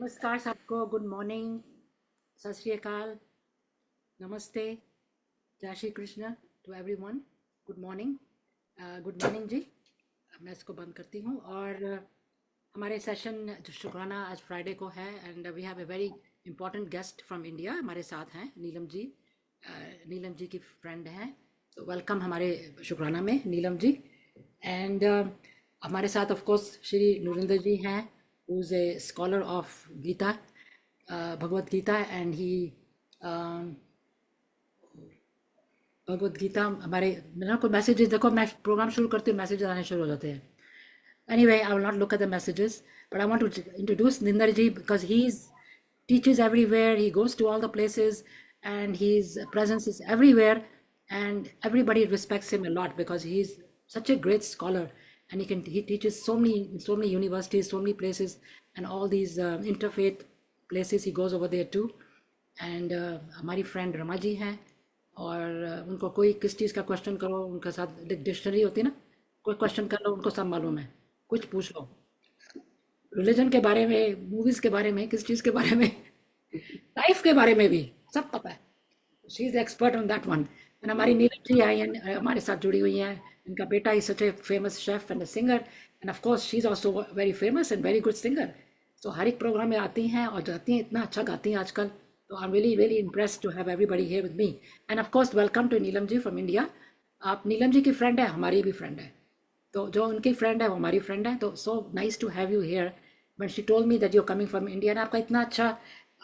नमस्कार सबको, good morning, सत श्री अकाल, नमस्ते, जय Shri Krishna to everyone. Good morning, good morning ji. मैं इसको बंद करती हूँ और हमारे सेशन जो शुक्राना आज फ्राइडे को है and we have a very important guest from India हमारे साथ हैं, नीलम जी। नीलम जी की फ्रेंड हैं, तो वेलकम हमारे शुक्राना में नीलम जी। एंड हमारे साथ ऑफ कोर्स श्री नरेंद्र जी हैं, who is a scholar of Gita, Bhagavad Gita, and he Bhagavad Gita हमारे ना कोई मैसेजेस, देखो मैं प्रोग्राम शुरू करती हूँ मैसेजेस आने शुरू हो जाते हैं। Anyway, I will not look at the messages, but I want to introduce Nindar ji because he teaches everywhere. He goes to all the places, and his presence is everywhere, and everybody respects him a lot because he's such a great scholar, and he teaches so many universities, so many places, and all these interfaith places he goes over there too. And हमारी friend Rama ji हैं, और उनको कोई किस चीज़ का question करो, उनके साथ डिक्शनरी होती है ना, कोई क्वेश्चन कर लो, उनको सब मालूम है, कुछ पूछ लो, रिलीजन के बारे में, मूवीज़ के बारे में, किस चीज़ के बारे में, लाइफ के बारे में भी सब पता है। She is expert on that one. And हमारी नीरज जी आई हैं, हमारे साथ जुड़ी हुई हैं। इनका बेटा is such a famous chef and singer, and of course she is also very famous and very good singer. So हर एक प्रोग्राम में आती हैं और जाती हैं, इतना अच्छा गाती हैं आजकल। तो I am really really impressed to have everybody here with me. And of course welcome to Neelam ji from India. आप नीलम जी की फ्रेंड है, हमारी भी फ्रेंड है, तो जो उनकी फ्रेंड है वो हमारी फ्रेंड है। तो so nice to have you here. But she told me that you coming from India, आपका इतना अच्छा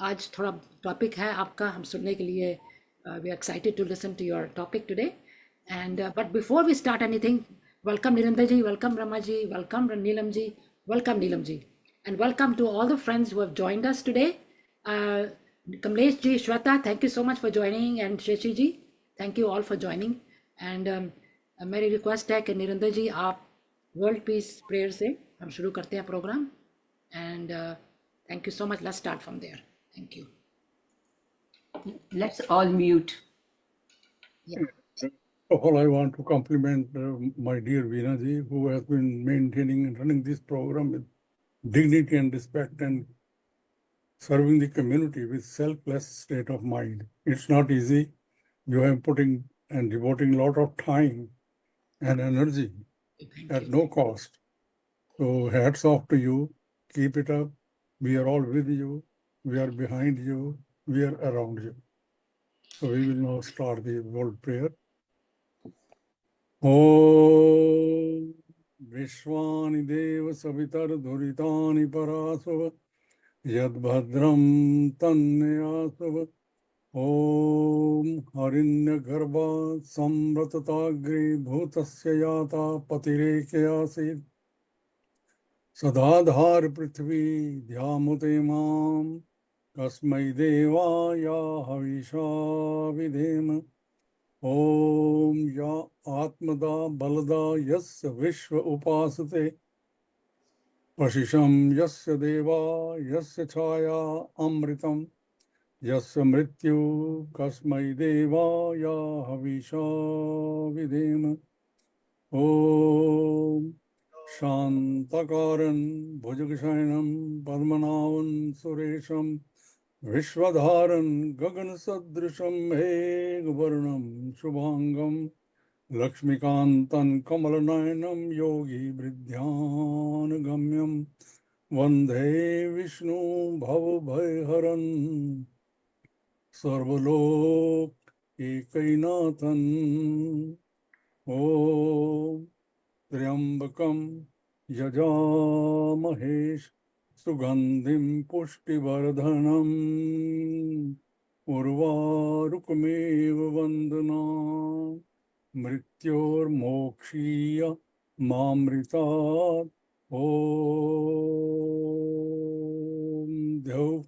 आज थोड़ा टॉपिक है आपका हम सुनने के लिए। We are excited to listen to your topic today. And but before we start anything, welcome Nirantar ji, welcome Rama ji, welcome Neelam ji, welcome Neelam ji, and welcome to all the friends who have joined us today. Kamlesh ji, Shweta, thank you so much for joining, and Shashi ji, thank you all for joining. And मेरी request है कि निरंतर जी आप world peace prayer से हम शुरू करते हैं program. And thank you so much, let's start from there. Thank you. Let's all mute. All I want to compliment my dear Veena ji, who has been maintaining and running this program with dignity and respect and serving the community with selfless state of mind. It's not easy. You are putting and devoting a lot of time and energy at no cost. So hats off to you. Keep it up. We are all with you. We are behind you. We are around you. So we will now start the world prayer. ॐ विश्वानि देव सवितर्दुरितानि परासव यद्भद्रं तन्यासव। ॐ हरिण्यगर्भात् संवृतताग्रे भूतस्य याता पतिरेकयासीत् सदाधार पृथ्वी ध्यामुते मां कस्मै देवाय हविषा विधेम। ओम या आत्मदा बलदा यस्य विश्व उपासते वशिषं यस्य देवा यस्य छाया अमृतं यस्य मृत्यु कस्मै देवाय हविषा विधेम। ओम शांतकारं भुजगशयनं पद्मनाभं सुरेशं विश्वधारं गगनसदृशं मेघवर्णं शुभांगं लक्ष्मीकान्तं कमलनयनं योगी वृद्ध्यानुगम्यं वन्दे विष्णु भवभयहरं सर्वलोक एकैनाथं। ॐ त्र्यंबकं यजामहे सुगंधिं पुष्टिवर्धनम् उर्वारुकमेव वन्दनान् मृत्योर्मोक्षीय मामृतात्। ॐ द्यौः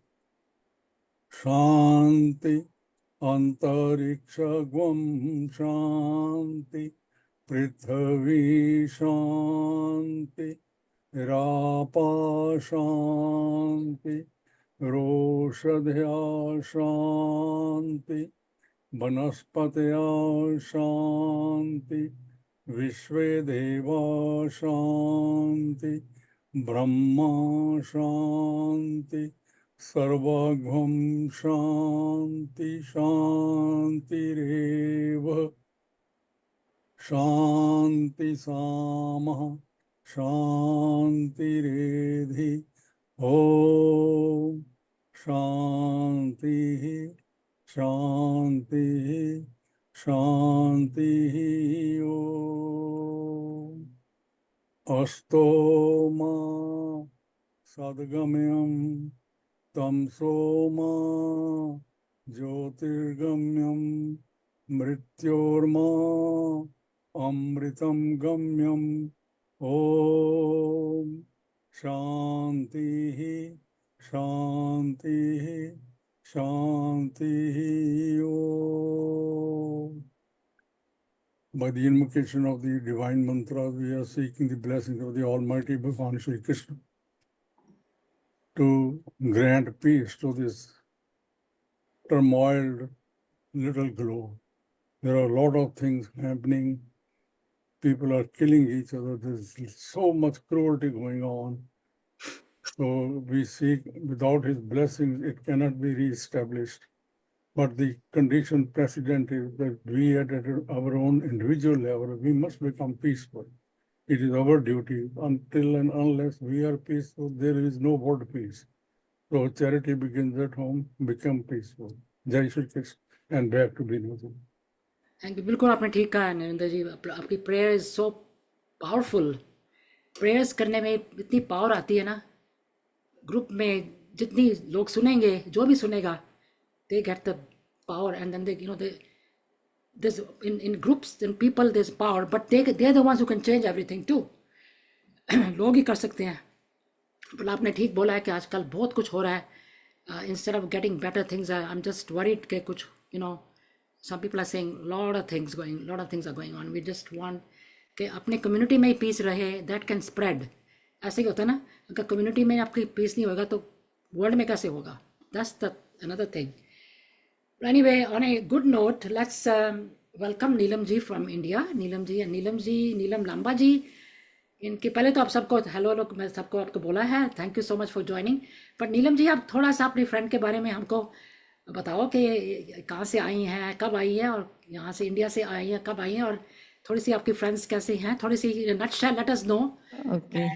शान्ति अन्तरिक्षगुं शान्ति पृथ्वी शान्ति रापा शान्ति रोषधया शान्ति वनस्पतया शान्ति विश्वे देवा शान्ति ब्रह्मा शान्ति सर्वाग्भं शान्ति शान्तिरेव शान्ति सामः शान्तिरेधि ॐ शान्तिः शान्तिः शान्तिः ॐ अस्तो मा सद्गमयं तमसो मा ज्योतिर्गम्यं मृत्योर्मा अमृतं गम्यम् ॐ शान्तिः शान्तिः शान्तिः ॐ. By the invocation of the divine mantra, we are seeking the blessings of the Almighty Bhagwan Shri Krishna to grant peace to this turmoiled little globe. There are a lot of things happening. People are killing each other. There's so much cruelty going on. So we seek, without his blessings, it cannot be re-established. But the condition precedent is that we at our own individual level, we must become peaceful. It is our duty. Until and unless we are peaceful, there is no world peace. So charity begins at home, become peaceful. Jai Shri Krishna. And back to Binu. Thank you. बिल्कुल आपने ठीक कहा नरेंद्र जी. आपकी prayer is so powerful. Prayers करने में इतनी power आती है ना. ग्रुप में जितनी लोग सुनेंगे, जो भी सुनेगा, they get the power, and then they, you know, there's in groups and people there's power, but they're the ones who can change everything too. लोग ही कर सकते हैं. पर आपने ठीक बोला है कि आजकल बहुत कुछ हो रहा है. Instead of getting better things, I'm just worried कि कुछ, you know, some people are saying lot of things are going on. We just want कि अपने कम्युनिटी में ही पीस रहे. That can spread. ऐसे ही होता है ना. अगर कम्युनिटी में आपकी पीस नहीं होगा तो वर्ल्ड में कैसे होगा? That's the another thing. Anyway, on a good note, let's welcome Neelam ji from India. Neelam ji, Neelam Lamba ji. इनके पहले तो आप सबको हेलो मैं सबको आपको बोला है. Thank you so much for joining. But Neelam ji, आप थोड़ा सा अपनी फ्रेंड के बारे में हमको बताओ कि कहाँ से आई हैं, कब आई है, और यहाँ से इंडिया से आई हैं, कब आई हैं, और थोड़ी सी आपकी फ्रेंड्स कैसे हैं, थोड़ी सी nutshell let us know. Okay.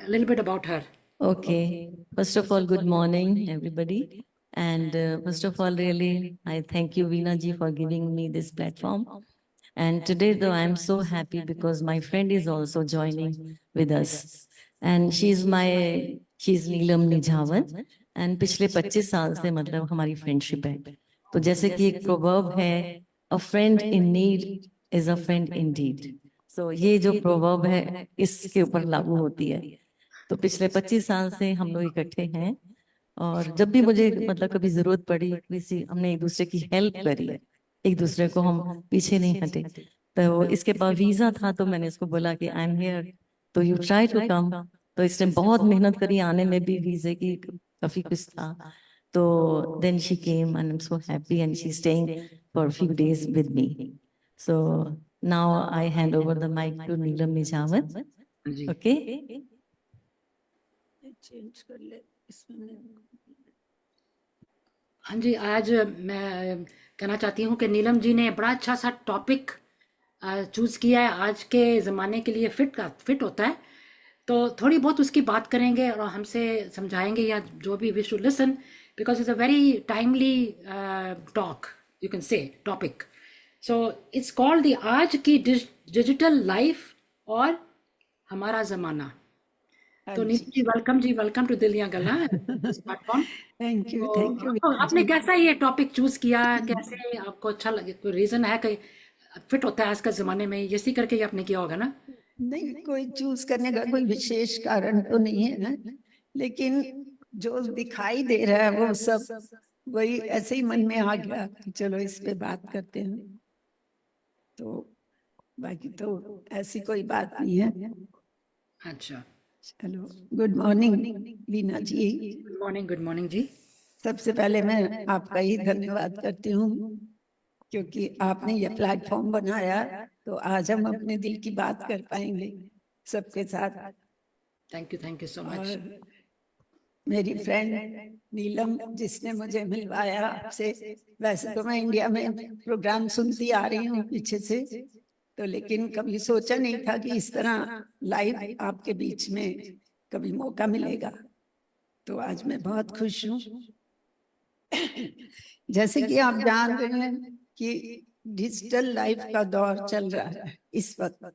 Little bit about her. Okay. First of all, good morning, everybody. And first of all, really, I thank you, Veena ji, for giving me this platform. And today, though, I'm so happy because my friend is also joining with us. And she's Neelam Nijawan. And पिछले 25 साल से मतलब हमारी friendship है. तो जैसे कि एक प्रोवर्ब है, a friend in need is a friend indeed. So ये जो प्रोवर्ब है, इसके ऊपर लागू होती है. तो पिछले 25 साल से हम लोग इकट्ठे हैं, और जब भी मुझे मतलब कभी जरूरत पड़ी, हमने एक दूसरे की हेल्प करी है, एक दूसरे को हम पीछे नहीं हटे. तो इसके बाद वीजा था, तो मैंने इसको बोला कि आई एम हियर, तो यू ट्राई टू कम. तो इसने बहुत मेहनत करी, आने में भी वीजे की काफी कुछ था. तो then she came and I am so happy and she staying for few days with me. So now I hand over the mike to Neelam Nijavan. Okay, change कर ले इसमें. हाँ जी, आज मैं कहना चाहती हूँ कि नीलम जी ने बड़ा अच्छा सा टॉपिक चूज़ किया है. आज के ज़माने के लिए फिट होता है, तो थोड़ी बहुत उसकी बात करेंगे और हमसे समझाएंगे, या जो भी wish to listen, because it's a very timely talk, you can say topic. So it's called the आज की डिजिटल लाइफ और हमारा ज़माना. तो नीलम जी, वेलकम टू दिलियां गल्ला प्लेटफॉर्म. Thank you. आपने कैसा ये टॉपिक चूज किया, कैसे आपको अच्छा लगे? कोई रीजन है कि फिट होता है आज के जमाने में, इसी करके ही आपने किया होगा ना? नहीं, कोई चूज करने का कोई विशेष कारण तो नहीं है ना, लेकिन जो दिखाई दे रहा है वो सब वही ऐसे ही मन में आ गया कि चलो इस पे बात करते हैं. तो बाकी तो ऐसी कोई बात नहीं है. अच्छा, चलो, गुड मॉर्निंग वीना जी. गुड मॉर्निंग जी. सबसे पहले मैं आपका ही धन्यवाद करती हूँ, क्योंकि आपने ये प्लेटफॉर्म बनाया, तो आज हम अपने दिल की बात कर पाएंगे सबके साथ. Thank you so much. मेरी फ्रेंड नीलम जिसने मुझे मिलवाया आपसे। वैसे तो मैं इंडिया में प्रोग्राम सुनती आ रही हूँ पीछे से, तो लेकिन कभी सोचा नहीं था कि इस तरह लाइव आपके बीच में कभी मौका मिलेगा। तो आज मैं बहुत खुश हूँ। जैसे कि आप जान रहे हैं कि डिजिटल लाइफ का दौर चल रहा है इस वक्त,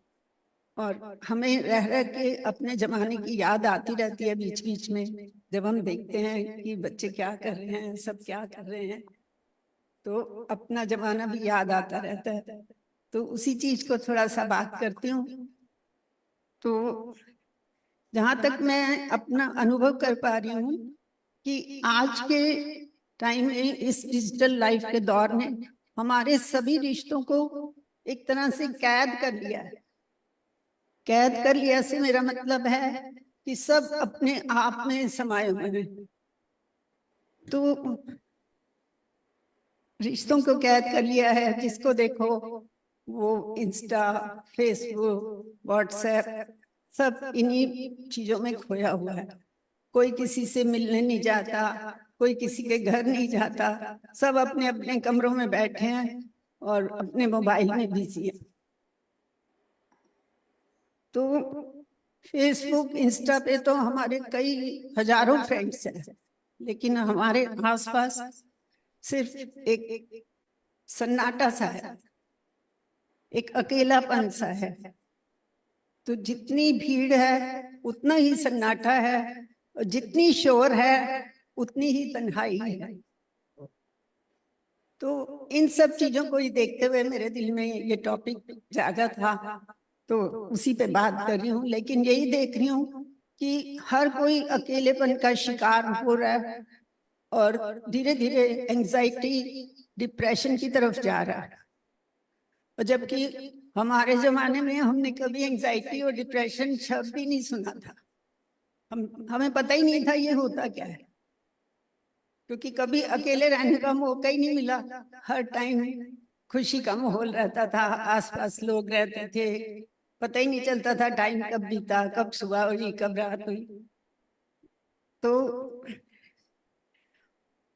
और हमें रह रह के अपने जमाने की याद आती रहती है बीच बीच में, जब हम देखते हैं कि बच्चे क्या कर रहे हैं, सब क्या कर रहे हैं, तो अपना जमाना भी याद आता रहता है। तो उसी चीज को थोड़ा सा बात करती हूँ। तो जहां तक मैं अपना अनुभव कर पा रही हूँ कि आज के टाइम में इस डिजिटल लाइफ के दौर ने हमारे सभी रिश्तों को एक तरह से कैद कर लिया है। कैद कर लिया से मेरा मतलब है कि सब अपने आप में समाये हुए हैं। तो रिश्तों को कैद कर लिया है, जिसको देखो वो इंस्टा, फेसबुक, व्हाट्सएप, सब इन्हीं चीजों में खोया हुआ है। कोई किसी से मिलने नहीं जाता, कोई किसी के घर नहीं जाता, सब अपने अपने कमरों में बैठे हैं और अपने मोबाइल में बिजी हैं। तो फेसबुक, इंस्टा पे तो हमारे कई हजारों फ्रेंड्स हैं, लेकिन हमारे आसपास सिर्फ एक सन्नाटा सा है, एक अकेलापन सा है। तो जितनी भीड़ है उतना ही सन्नाटा है, और जितनी शोर है उतनी ही तन्हाई है। तो इन सब चीजों को ही देखते हुए मेरे दिल में ये टॉपिक जागा था, तो उसी पे बात कर रही हूँ। लेकिन यही देख रही हूँ कि हर कोई अकेलेपन का शिकार हो रहा है और धीरे धीरे एंजाइटी, डिप्रेशन की तरफ जा रहा है। और जबकि हमारे जमाने में हमने कभी एंजाइटी और डिप्रेशन शब्द ही नहीं सुना था। हमें पता ही नहीं था ये होता क्या है, क्योंकि कभी अकेले रहने का मौका ही नहीं मिला। हर टाइम खुशी का माहौल रहता था, आसपास लोग रहते थे, पता ही नहीं चलता था टाइम कब बीता, कब सुबह हुई, कब रात हुई। तो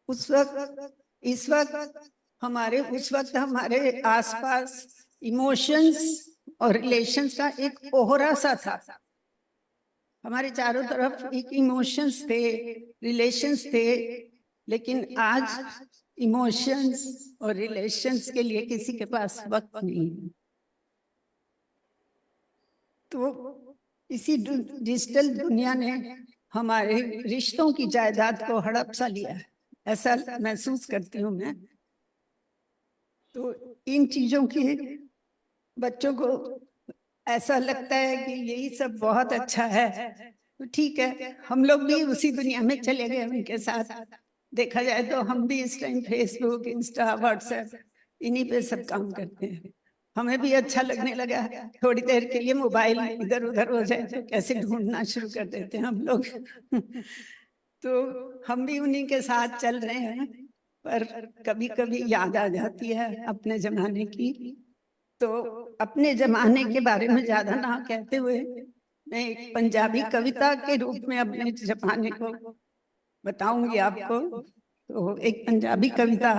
उस वक्त उस वक्त हमारे आसपास इमोशंस और रिलेशंस का एक ओहरा सा था। हमारे चारों तरफ एक इमोशंस थे, रिलेशंस थे, लेकिन आज इमोशंस और रिलेशंस के लिए किसी के पास वक्त नहीं है। तो इसी डिजिटल दुनिया ने हमारे रिश्तों की जायदाद को हड़प सा लिया है, ऐसा महसूस करती हूँ मैं। तो इन चीजों की बच्चों को ऐसा लगता है कि यही सब बहुत अच्छा है, तो ठीक है, हम लोग भी उसी दुनिया में चले गए उनके साथ। देखा जाए तो हम भी इस टाइम फेसबुक, इंस्टा, व्हाट्सएप इन्हीं पे सब काम करते हैं। हमें भी अच्छा लगने लगा, थोड़ी देर के लिए मोबाइल इधर उधर हो जाए तो कैसे ढूंढना शुरू कर देते हैं हम लोग। तो हम भी उन्हीं के साथ चल रहे हैं, पर कभी कभी याद आ जाती है अपने जमाने की। तो अपने जमाने के बारे में ज्यादा ना कहते हुए मैं एक पंजाबी कविता के रूप में अपने जमाने को बताऊंगी आपको। तो एक पंजाबी कविता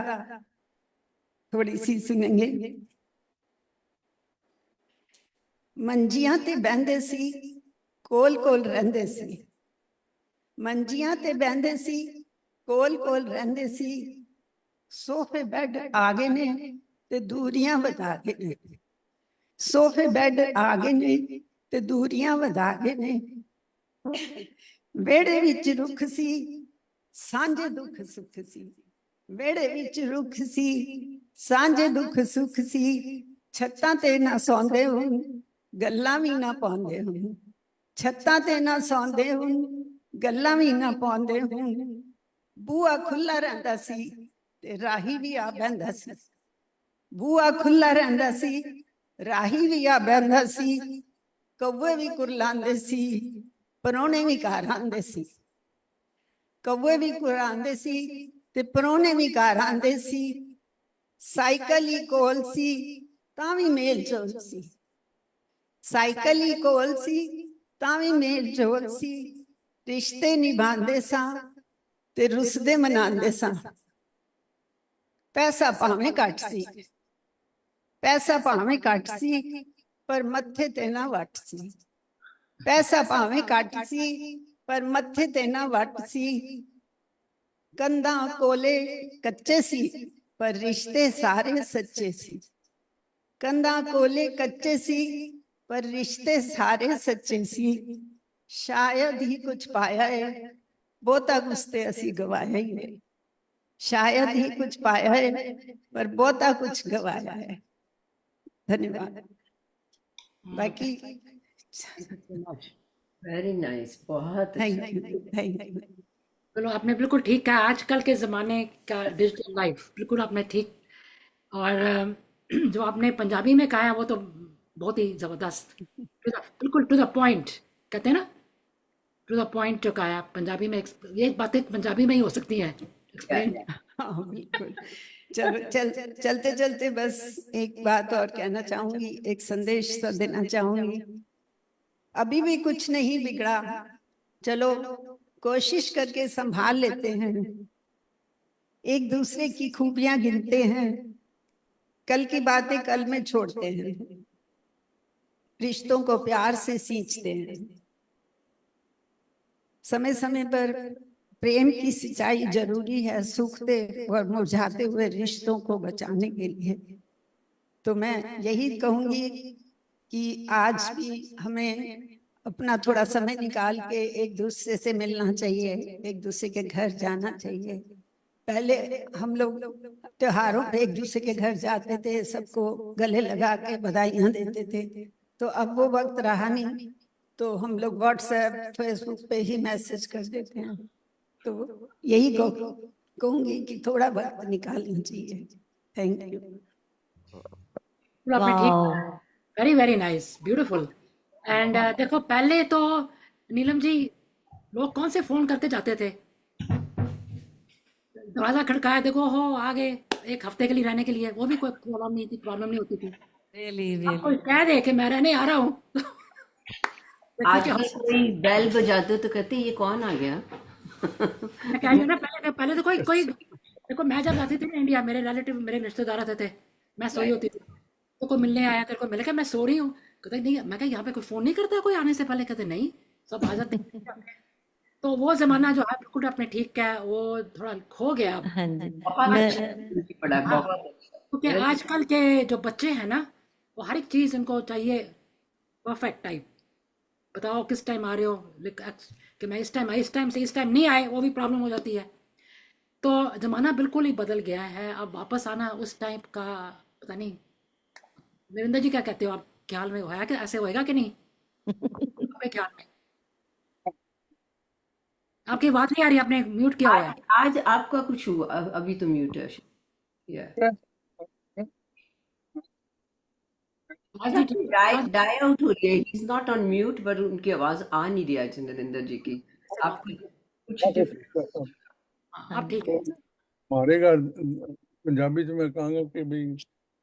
थोड़ी सी सुनेंगे। मंजियां ते बहंदे सी, कोल कोल रहंदे सी। मंजियां ते बहंदे सी, कोल कोल रहंदे सी। सोफे बेड आगे ने ते दूरियां वधा के ने। सोफे बेड आगे ने ते दूरियां वधा के ने। वेड़े विच रुख सी, सांझे दुख सुख सी। वेड़े विच रुख सी, सांझे दुख सुख सी। छत्तां ते ना सौंदे हुन, गल्लां भी ना पाउंदे हुन। छत्तां ते ना सौंदे हुन, गल्लां भी ना पाउंदे हुन। बूआ खुला रहिंदा सी ते राही भी आ बहिंदा सी। बूआ खुला रहिंदा सी, राही भी आ बहिंदा सी। कौवे भी कुरलांदे सी, परौने भी घर आंदे सी। कौवे भी कुरलांदे सी ते परौने भी घर आंदे सी। साइकिल ही कोल सी तां भी मेल जोल सी। साइकिल ही कोल सी तां भी मेल जोल सी। रिश्ते निभांदे सां ते रुसदे मनांदे सां। पैसा भावें घट सी, पैसा भावें घट सी, पर मत्थे ते ना वट सी। पैसा भावें घट सी, पर मत्थे ते ना वट सी। कंधा कोले कच्चे सी, पर रिश्ते सारे सच्चे सी। कंधा कोले कच्चे सी, पर रिश्ते सारे सच्चे सी। शायद ही कुछ पाया है, बहुता कुछ ते असी गवाया ही है। शायद ही कुछ पाया है, पर बहुता कुछ गवाया है। धन्यवाद। बाकी वेरी नाइस, बहुत थैंक अच्छा। You, thank you. चलो, आपने बिल्कुल ठीक कहा। आजकल के ज़माने का डिजिटल लाइफ, बिल्कुल आपने ठीक। और जो आपने पंजाबी में कहा है वो तो बहुत ही ज़बरदस्त, बिल्कुल टू द पॉइंट, कहते हैं ना, टू द पॉइंट जो कहा है पंजाबी में। ये बातें पंजाबी में ही हो सकती हैं एक्सप्लेन। हाँ बिल्कुल। चलो चलते चलते बस एक बात और कहना चाहूंगी, एक संदेश सा देना चाहूंगी। अभी भी कुछ नहीं बिगड़ा, चलो कोशिश करके संभाल लेते हैं। एक दूसरे की खूबियां गिनते हैं, कल की बातें कल में छोड़ते हैं। रिश्तों को प्यार से सींचते हैं। समय समय पर प्रेम की सिंचाई जरूरी है सूखते और मुरझाते हुए रिश्तों को बचाने के लिए। तो मैं यही कहूंगी कि आज भी हमें अपना थोड़ा समय निकाल के एक दूसरे से मिलना चाहिए, एक दूसरे के घर जाना चाहिए। पहले हम लोग त्योहारों पे एक दूसरे के घर जाते थे, सबको गले लगा के बधाइयां देते थे। तो अब वो वक्त रहा नहीं, तो हम लोग व्हाट्सएप फेसबुक पे ही मैसेज कर देते हैं। तो यही कहूंगी कि थोड़ा वक्त निकालना चाहिए। Thank you. आपने ठीक, Wow. Very very nice, beautiful. And देखो, पहले तो नीलम जी, लोग कौन से फोन करके जाते थे? दरवाजा खड़काया, देखो हो आ गए, एक हफ्ते के लिए रहने के लिए, वो भी कोई प्रॉब्लम नहीं होती थी। Really, अब कोई really. कह दे कि मैं रहने आ रहा हूँ आजकल कोई बेल बजाते तो कहते ये कौन आ गया। मैं कह रही हूँ ना, पहले तो कोई कोई देखो, मैं जब आती थी ना इंडिया, मेरे रिलेटिव, मेरे रिश्तेदार आते थे, मैं सोई होती थी, तो कोई मिलने आया, तेरे को मिले, क्या मैं सो रही हूँ? कहते नहीं। मैं कहा यहाँ पे कोई फोन नहीं करता कोई आने से पहले? कहते नहीं, सब आ जाते हैं। तो वो जमाना जो है, बिल्कुल आपने ठीक कहा, वो थोड़ा खो गया अब। हाँ जी। बहुत मैं अच्छा पड़ा, हाँ, बहुत अच्छा। क्योंकि आजकल के जो बच्चे हैं ना, वो हर एक चीज इनको चाहिए परफेक्ट टाइम। बताओ किस टाइम आ रहे हो, कि मैं इस टाइम से इस टाइम नहीं आए, वो भी प्रॉब्लम हो जाती है। तो जमाना बिल्कुल ही बदल गया है। अब वापस आना उस टाइप का, पता नहीं। वीरेंद्र जी क्या कहते हो आप? ख्याल में होया कि ऐसे होएगा कि नहीं आपके ख्याल में? आपकी बात नहीं आ रही, आपने म्यूट किया हुआ है। आज आपका कुछ हुआ, अभी तो म्यूट है। Yeah. आज भी ठीक डाई आज- डाई आउट हो रही है। He is not on mute, but उनकी आवाज आ नहीं रही है नरेंद्र जी की। आप कुछ डिफरेंट। हाँ, हाँ आप जी। ठीक है। हमारे घर पंजाबी ਚ ਮੈਂ ਕਹਾਂਗਾ ਕਿ ਵੀ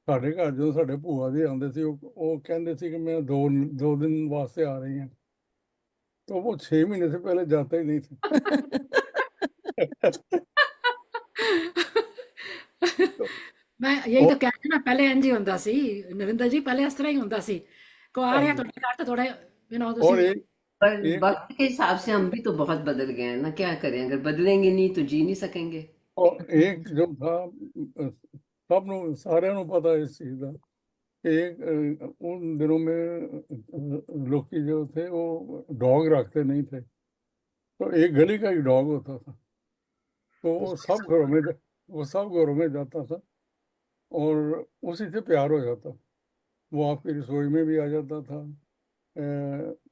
ਸਾਡੇ ਘਰ ਜਦੋਂ ਸਾਡੇ ਭੂਆ ਜੀ ਆਉਂਦੇ ਸੀ, ਉਹ ਕਹਿੰਦੇ ਸੀ कि मैं दो दिन वास्ते आ रही हैं, तो वो 6 महीने से पहले जाता ही नहीं था। तो ਮੈਂ यही और तो कहती ना, पहले इंज ही ਹੁੰਦਾ ਸੀ ਨਰਿੰਦਰ ਜੀ, ਪਹਿਲੇ ਇਸ ਤਰ੍ਹਾਂ ਹੀ ਹੁੰਦਾ ਸੀ। ਕੋ ਆ ਰਿਹਾ ਤੁਹਾਡੇ ਘਰ, ਤਾਂ ਥੋੜੇ और ਤੁਸੀਂ पर एक वक्त के हिसाब से हम भी तो बहुत बदल गए हैं ना, क्या करें, अगर बदलेंगे नहीं तो जी नहीं सकेंगे। और एक जो था, सब सारे पता है इस चीज का, कि एक उन दिनों में लोग जो थे वो डॉग रखते नहीं थे, तो एक गली का ही डॉग होता था, तो वो सब घरों में जाता था और उसी से प्यार हो जाता। वो आपकी रसोई में भी आ जाता था।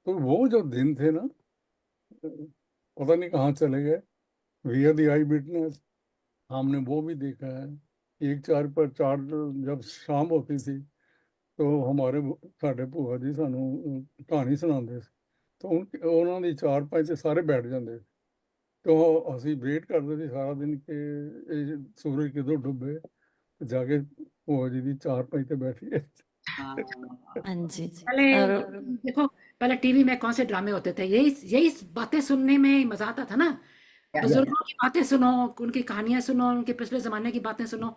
तो वो जो दिन थे ना, पता नहीं कहाँ चले गए। We are the eye witness, हमने वो भी देखा है। एक चार पर चार जब शाम होती थी, तो हमारे साढ़े भूआ जी सानू कहानी सुनाते थे, तो उन्होंने चार पाँच से सारे बैठ जाते थे। तो ਅਸੀਂ ਵੇਟ ਕਰਦੇ ਸੀ ਸਾਰਾ ਦਿਨ ਕਿ ਇਹ ਸੂਰਜ ਕਿਦੋਂ ਡੁੱਬੇ, ਤੇ ਜਾ ਕੇ ਭੂਆ ਜੀ ਦੀ ਚਾਰ ਪਾਈ ਤੇ ਬੈਠੀਏ। हाँ जी। पहले और देखो, पहले टीवी में कौन से ड्रामे होते थे, यही यही बातें सुनने में ही मजा आता था ना। बुजुर्गों की बातें सुनो, उनकी कहानियां सुनो, उनके पिछले जमाने की बातें सुनो।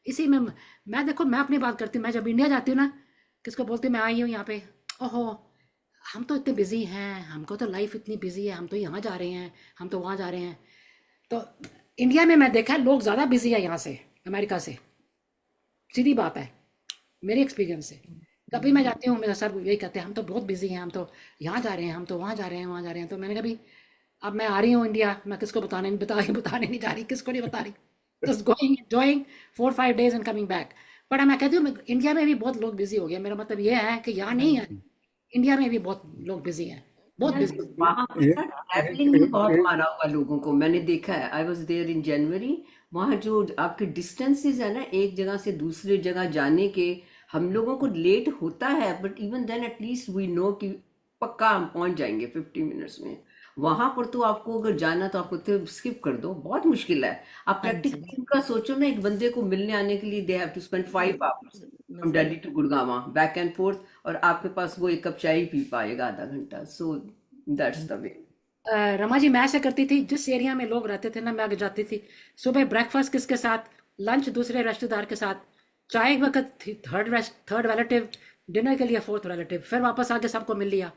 इसी में मैं देखो, मैं अपनी बात करती हूँ, मैं जब इंडिया जाती हूँ ना, किसको बोलती हूँ मैं आई हूँ यहाँ पे, ओहो हम तो इतने बिजी हैं, हमको तो लाइफ इतनी बिजी है, हम तो यहाँ जा रहे हैं, हम तो वहाँ जा रहे हैं। तो इंडिया में मैं देखा है, लोग ज़्यादा बिजी है यहाँ से, अमेरिका से। सीधी बात है, मेरे एक्सपीरियंस से। कभी मैं जाती हूँ, मेरा सर यही कहते हैं हम तो बहुत बिजी हैं, हम तो यहाँ जा रहे हैं, हम तो वहाँ जा रहे हैं, वहाँ जा रहे हैं। तो मैंने कहा भी अब मैं आ रही हूँ इंडिया, मैं किसको बताने नहीं जा रही, किसको नहीं बता रही, just going enjoying 4-5 days and coming back. But मैं कहती हूँ इंडिया में भी बहुत लोग बिजी हो गए, मेरा मतलब ये है कि यहाँ नहीं है, इंडिया में भी बहुत लोग बिजी हैं, बहुत यार, बिजी। वहाँ पर एक ना एक ट्रैवलिंग ने एक बहुत एक मारा हुआ लोगों को, मैंने देखा है। आई वॉज देयर इन जनवरी। वहाँ जो आपके डिस्टेंसेस है ना, एक जगह से दूसरी जगह जाने के, हम लोगों को लेट होता है, but even then at least we know कि पक्का हम पहुंच जाएंगे 50 मिनट्स में। वहां पर तो आपको अगर जाना तो आपको तो स्किप कर दो, बहुत मुश्किल है। आप हाँ जी। प्रैक्टिकली उनका सोचो ना, एक बंदे को मिलने आने के लिए they have to spend 5 hours from बिल्कुल। Delhi to Gurgaon, back and forth, और आपके पास वो एक कप चाय ही पी पाएगा आधा घंटा। So that's the way. Rama ji, मैं ऐसे करती थी, जिस एरिया में लोग रहते थे ना, मैं आगे जाती थी। सुबह ब्रेकफास्ट किसके साथ, लंच दूसरे रिश्तेदार के साथ, चाय एक वक्त थर्ड रिलेटिव, डिनर के लिए फोर्थ रिलेटिव, फिर वापस आके सबको मिल लिया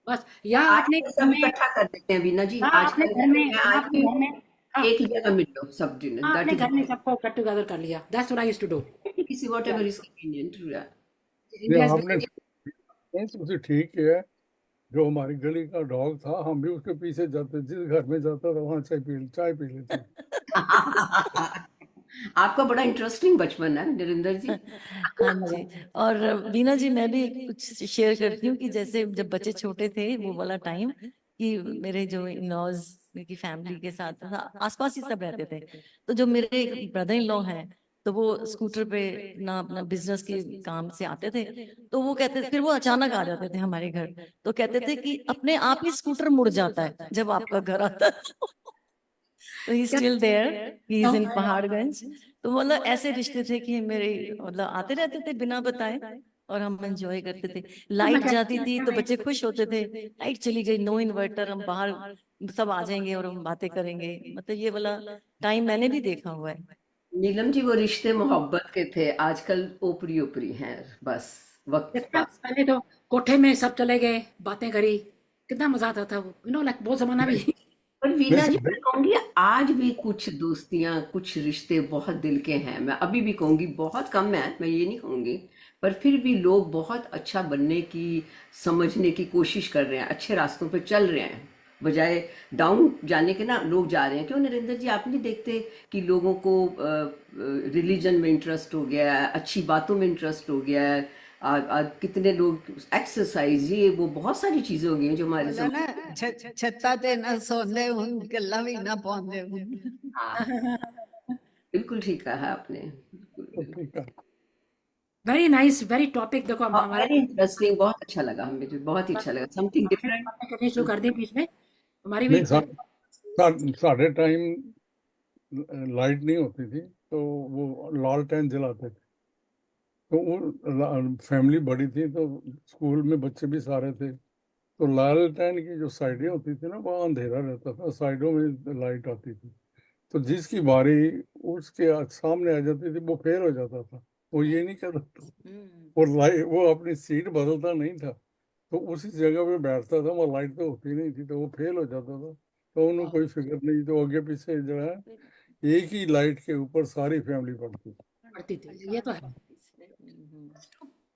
बस। या आपने आजकल घर सब में, इकट्ठा कर देते हैं बीना जी, हाँ अपने आजकल घर घर में, में हाँ आज अपने भी घर में, हाँ एक ही जगह मिल लो सब डिनर, हाँ दैट अपने इज घर में सबको गेट टुगेदर कर लिया। That's what I used to do. किसी वॉट एवर इज कन्वीनियंट। ये इंडिया इज आपने नहीं सोची ठीक है। जो हमारी गली का डॉग था, हम भी उसके पीछे जाते, जिस घर में जाता था वहां चाय पी लेते। आपका बड़ा इंटरेस्टिंग बचपन है नरेंद्र जी। हाँ जी। और वीना जी, मैं भी कुछ शेयर करती हूँ कि जैसे जब बच्चे छोटे थे वो वाला टाइम, कि मेरे जो इन लॉज की फैमिली के साथ आसपास ही सब रहते थे। तो जो मेरे ब्रदर इन लॉ हैं, तो वो स्कूटर पे ना अपना बिजनेस के काम से आते थे। तो वो कहते थे, फिर वो अचानक आ जाते थे हमारे घर, तो कहते थे कि अपने आप ही स्कूटर मुड़ जाता है जब आपका घर आता है। तो he still there, he is in Paharganj. तो मतलब ऐसे रिश्ते थे कि मेरे मतलब आते रहते थे बिना बताए, और हम एंजॉय करते थे। लाइट जाती थी तो बच्चे खुश होते थे, लाइट चली गई, नो इन्वर्टर, हम बाहर सब आ जाएंगे और हम बातें करेंगे। मतलब ये वाला टाइम मैंने भी देखा हुआ है। नीलम जी, वो रिश्ते मोहब्बत के थे, आजकल ऊपरी ऊपरी हैं, बस वक्त कितना पास। पहले तो कोठे में सब चले गए, बातें करी, कितना मजा आता था वो, लाइक वो जमाना भी। पर नहीं वीना जी, साढ़े मैं कहूंगी आज भी कुछ दोस्तियां, कुछ रिश्ते बहुत दिल के हैं। मैं अभी भी कहूंगी बहुत कम है, मैं ये नहीं कहूंगी, पर फिर भी लोग बहुत अच्छा बनने की, समझने की कोशिश कर रहे हैं, अच्छे रास्तों पे चल रहे हैं, बजाय डाउन जाने के ना लोग जा रहे हैं। क्यों नरेंद्र जी, आप नहीं देखते कि लोगों को रिलीजन में इंटरेस्ट हो गया है, अच्छी बातों में इंटरेस्ट हो गया है। आज कितने लोग एक्सरसाइज, ये वो बहुत सारी चीजें हो गई हैं जो हमारे बोला ना, छत्ता ते ना सोंदे हुन गल्ला भी ना पाਉਂਦੇ हुन। हाँ, बिल्कुल ठीक कहा आपने, बिल्कुल तो बिल्कुल। ठीक है। Very nice, very topic. देखो हम हमारे वेरी इंटरेस्टिंग, बहुत अच्छा लगा, हमें बहुत ही अच्छा लगा, समथिंग बातें डिफरेंट। बातें करनी शुरू कर दी बीच में, हमारी भी। नहीं साढ़े टाइम लाइट नहीं होती थी, तो वो लालटेन जलाते थे। तो वो फैमिली बड़ी थी, तो स्कूल में बच्चे भी सारे थे। तो लालटेन की जो साइडें होती थी ना, वहाँ अंधेरा रहता था, साइडों में लाइट आती थी। तो जिसकी बारी उसके सामने आ जाती थी वो फेल हो जाता था। वो ये नहीं करता था, वो लाइट, वो अपनी सीट बदलता नहीं था, तो उसी जगह पे बैठता था। वो लाइट तो होती नहीं थी, तो वो फेल हो जाता था। तो उन्हें कोई फिक्र नहीं, तो आगे पीछे जो है एक ही लाइट के ऊपर सारी फैमिली पड़ती थी। पढ़ती थी, ये तो है।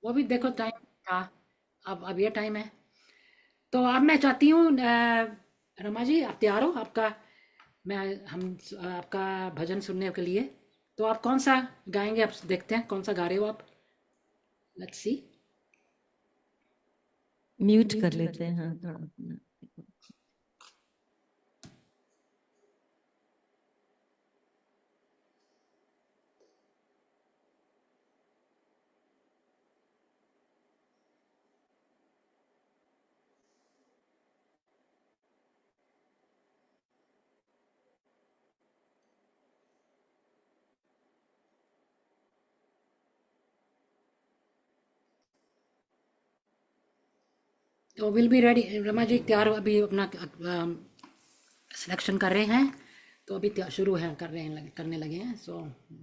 वो भी देखो टाइम था, अब ये टाइम है। तो अब मैं चाहती हूँ रमा जी, आप तैयार हो? आपका मैं हम आपका भजन सुनने के लिए। तो आप कौन सा गाएंगे? आप देखते हैं कौन सा गा रहे हो आप। Let's see. म्यूट कर लेते हैं, हाँ थोड़ा अपना। तो will be ready. Rama ji तैयार अभी अपना सिलेक्शन कर रहे हैं, तो अभी शुरू है कर रहे हैं करने लगे हैं। So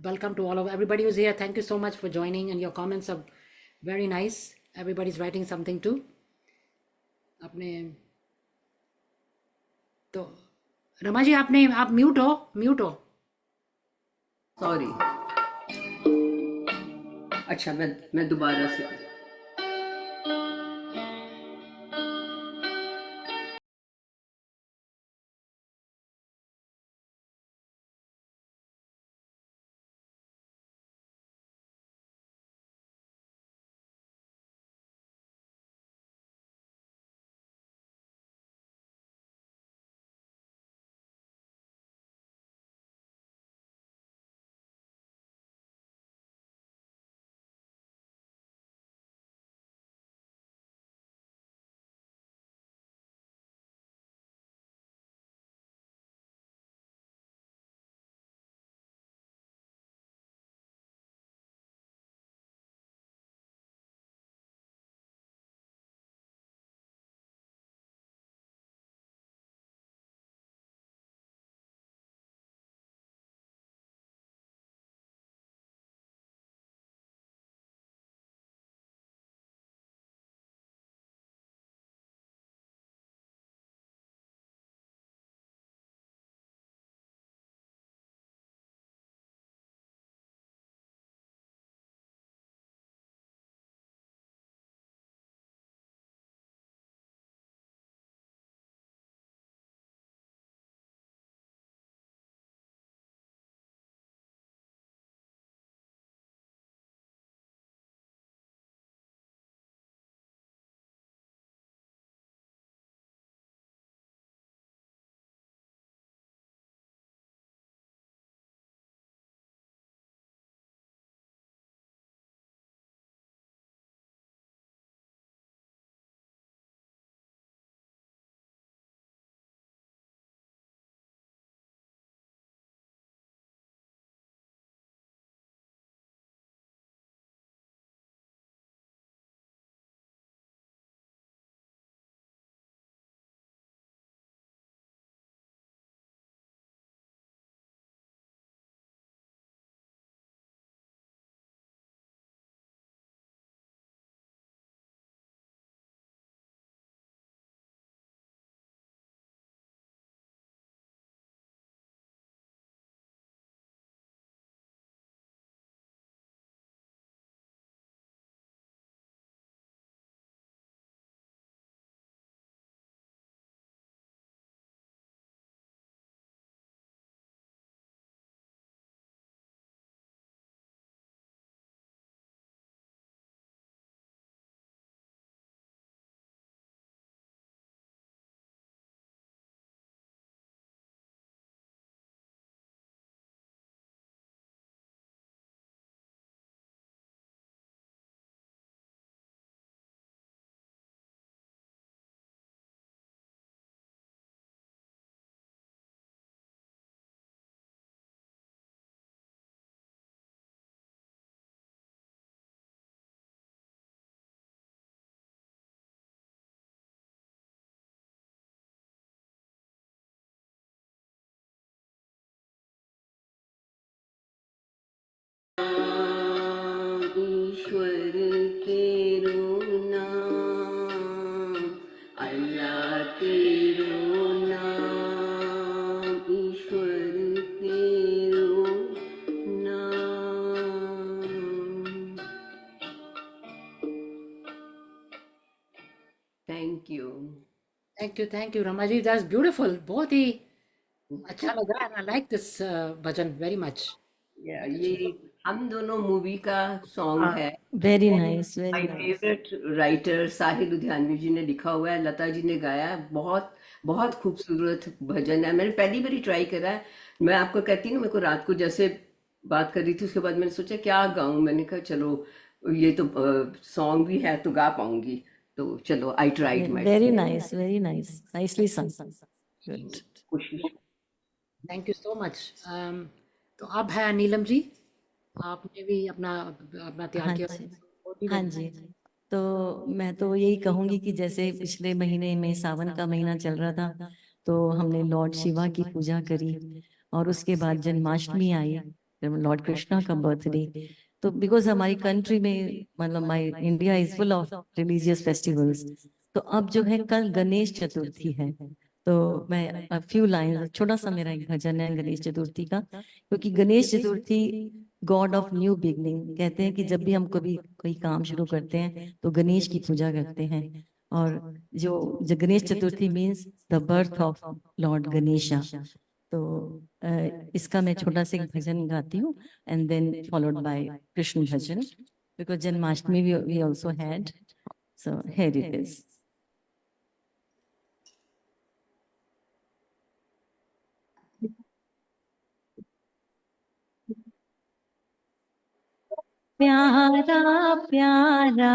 welcome to all of everybody is here, thank you so much for joining and your comments are very nice, everybody is writing something to अपने। तो रमा जी आप म्यूट हो। सॉरी। अच्छा, मैं दोबारा से। ईश्वर तेरो नाम, अल्लाह तेरो नाम, ईश्वर तेरो नाम। Thank you. Thank you Rama ji, that's beautiful, बहुत ही अच्छा लग रहा है। I like this bhajan very much. ये हम दोनों मूवी का सॉन्ग है। Very nice, very my nice. Favourite writer Sahil Ludhianvi ji ने लिखा हुआ है, लता जी ने गाया है। बहुत बहुत खूबसूरत भजन है। मैंने पहली बार ट्राई करा है। मैं आपको कहती हूँ, मेरे को रात को जैसे बात कर रही थी, उसके बाद मैंने सोचा क्या गाऊं। मैंने कहा चलो ये तो सॉन्ग भी है तो गा पाऊंगी, तो चलो I tried my Very nice, very nice. Nicely sung. Good. कोशिश। Thank you so much. तो अब है नीलम जी, आपने भी अपना अपना तैयार हाँ किया जी, बहुत ही हाँ बढ़िया। जी। तो मैं तो यही कहूंगी कि जैसे पिछले महीने में सावन का महीना चल रहा था, तो हमने लॉर्ड शिवा की पूजा करी, और उसके बाद जन्माष्टमी आई, लॉर्ड कृष्णा का बर्थडे। तो बिकॉज हमारी कंट्री में, मतलब my India is full of religious festivals. तो अब जो है कल गणेश चतुर्थी है, तो मैं फ्यू लाइन्स, छोटा सा मेरा एक भजन है गणेश चतुर्थी का, क्योंकि Ganesh Chaturthi God of new beginning कहते हैं कि जब भी हम कभी कोई काम शुरू करते हैं तो गणेश की पूजा करते हैं। और जो Ganesh Chaturthi means the birth of lord Ganesha. तो इसका मैं छोटा सा एक भजन गाती हूँ, and then followed by Krishna bhajan, because Janmashtami we also had, so here it is. प्यारा प्यारा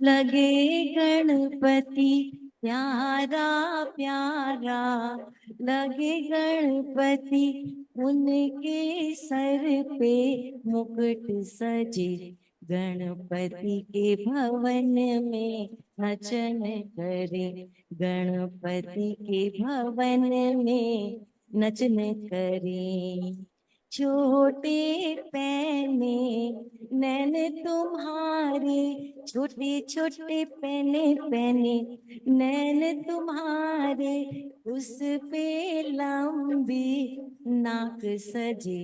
लगे गणपति, प्यारा प्यारा लगे गणपति, उनके सर पे मुकुट सजे, गणपति के भवन में नचन करे, गणपति के भवन में नचन करे। छोटे पहने नैन तुम्हारे, छोटे छोटे पहने पहने नैन तुम्हारे, उस पे लंबी नाक सजे,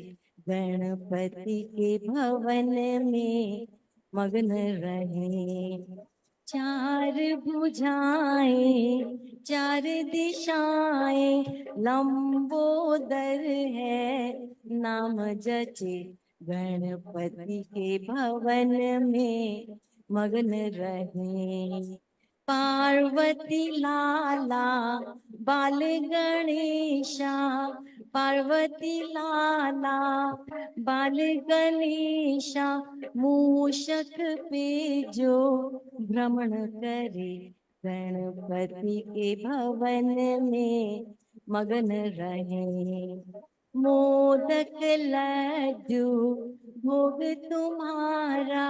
गणपति के भवन में मग्न रहे। चार भुजाएं चार दिशाएं, लंबोदर है नाम जचे, गणपति के भवन में मग्न रहे। पार्वती लाला बाल गणेशा, पार्वती लाला बाल गणेशा, मूषक पे जो भ्रमण करे, गणपति के भवन में मगन रहे। मोदक लड्डू भोग तुम्हारा,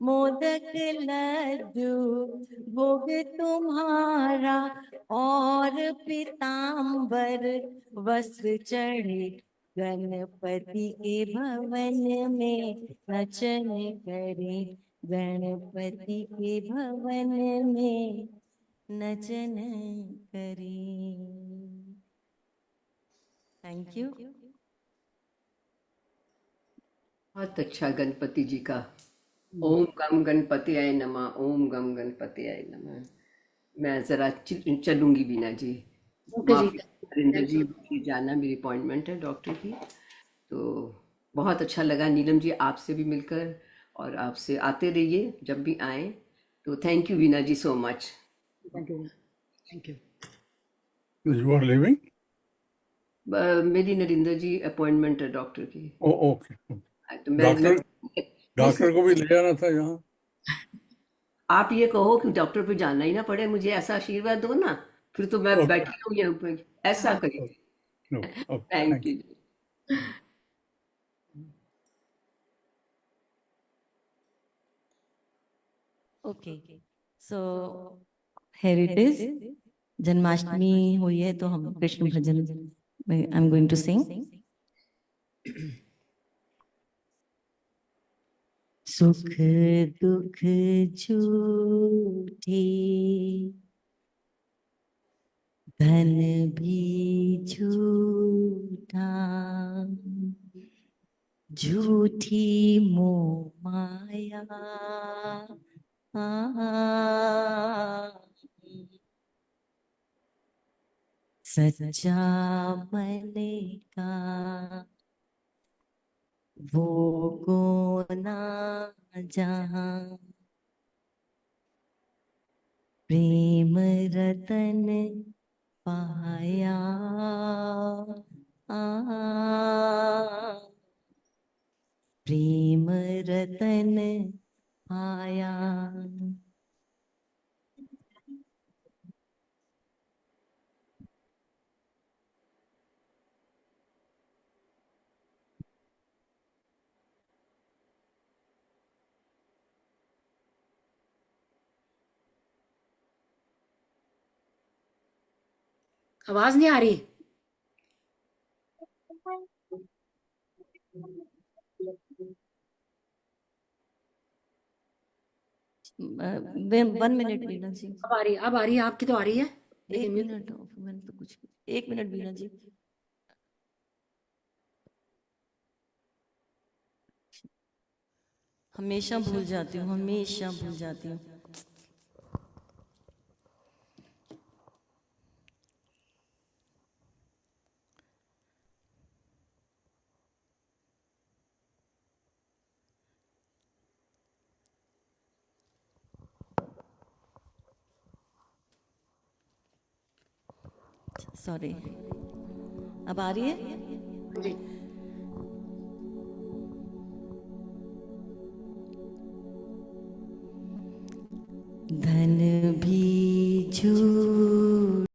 मोदक लड्डू भोग तुम्हारा, और पीताम्बर वस्त्र चढ़े, गणपति के भवन में नचन करे, गणपति के भवन में नचन करे। Thank you. बहुत अच्छा गणपति जी का। ओम गम गणपतियाय नमः, ओम गम गणपतियाय नमः। मैं जरा चलूंगी बीना जी, ओके जी, माफी नरेंद्र थैंक जी, यू। मुझे जाना, मेरी अपॉइंटमेंट है डॉक्टर की। तो बहुत अच्छा लगा नीलम जी आपसे भी मिलकर, और आपसे आते रहिए जब भी आए। तो thank you Beena ji so much. Thank you, thank you. You are leaving? मेरी नरेंद्र जी अपॉइंटमेंट है डॉक्टर की। Oh, okay. तो मैं डॉक्टर को भी ले आना था यहाँ। आप ये कहो कि डॉक्टर पे जाना ही ना पड़े, मुझे ऐसा आशीर्वाद दो ना, फिर तो मैं Okay. बैठी हूँ यहाँ पे, ऐसा करिए। No, okay. Thank Thank you. You. Okay, so here it is. Janmashtami हुई है तो हम कृष्ण भजन में I am going to sing. सुख दुख झूठी, धन भी झूठा, झूठी मोह माया, सच्चा बनेगा वो कोना जहां, प्रेम रतन पाया, प्रेम रतन पाया। आवाज नहीं आ रही। वन मिनट वीना जी, अब आ रही है, आपकी तो आ रही है एक लेकिन मिनट, मैंने तो कुछ, एक मिनट वीना जी। हमेशा भूल जाती हूँ, हमेशा भूल जाती हूँ। सॉरी, अब आ रही है? जी। धन भी झूठ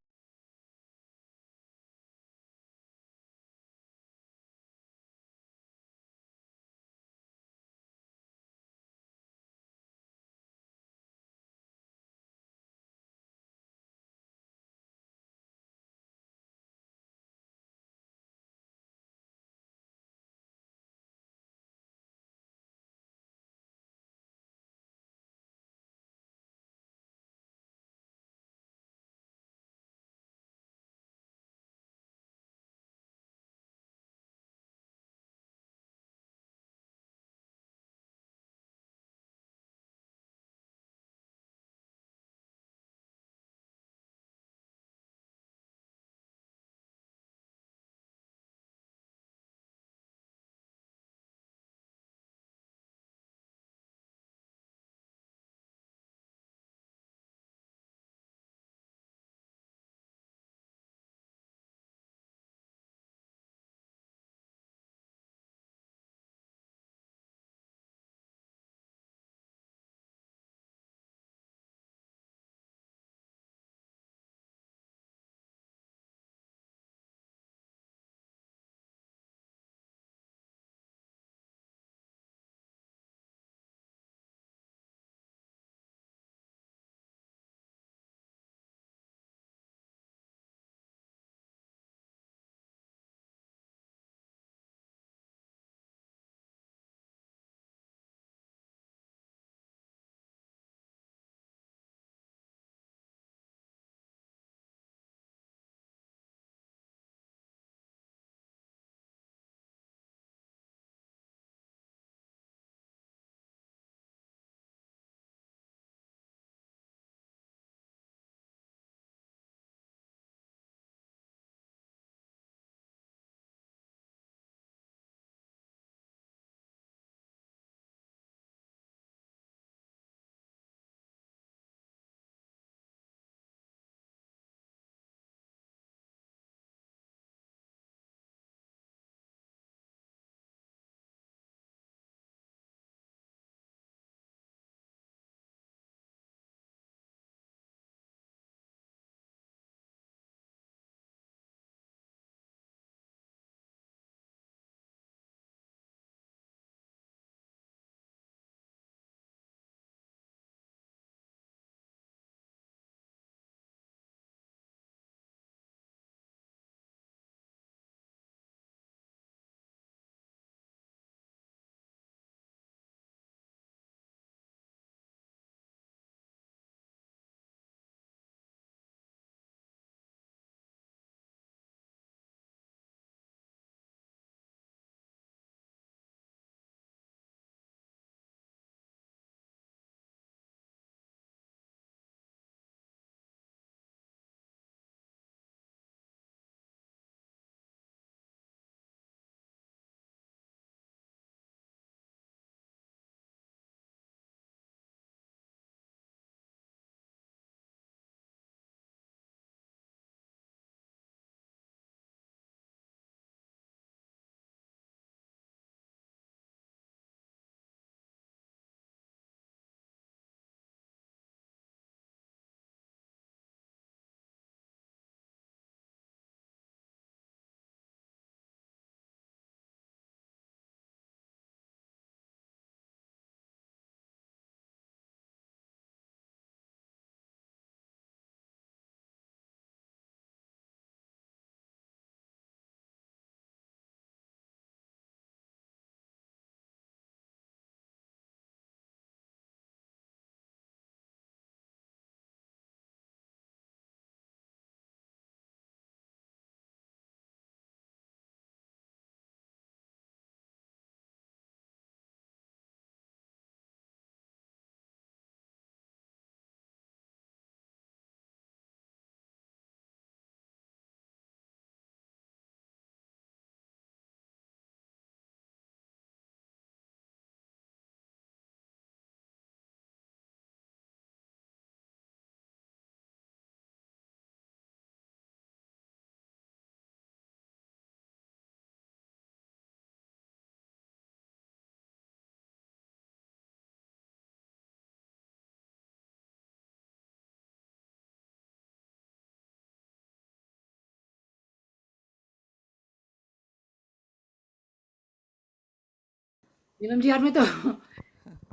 नीलम जी आपने तो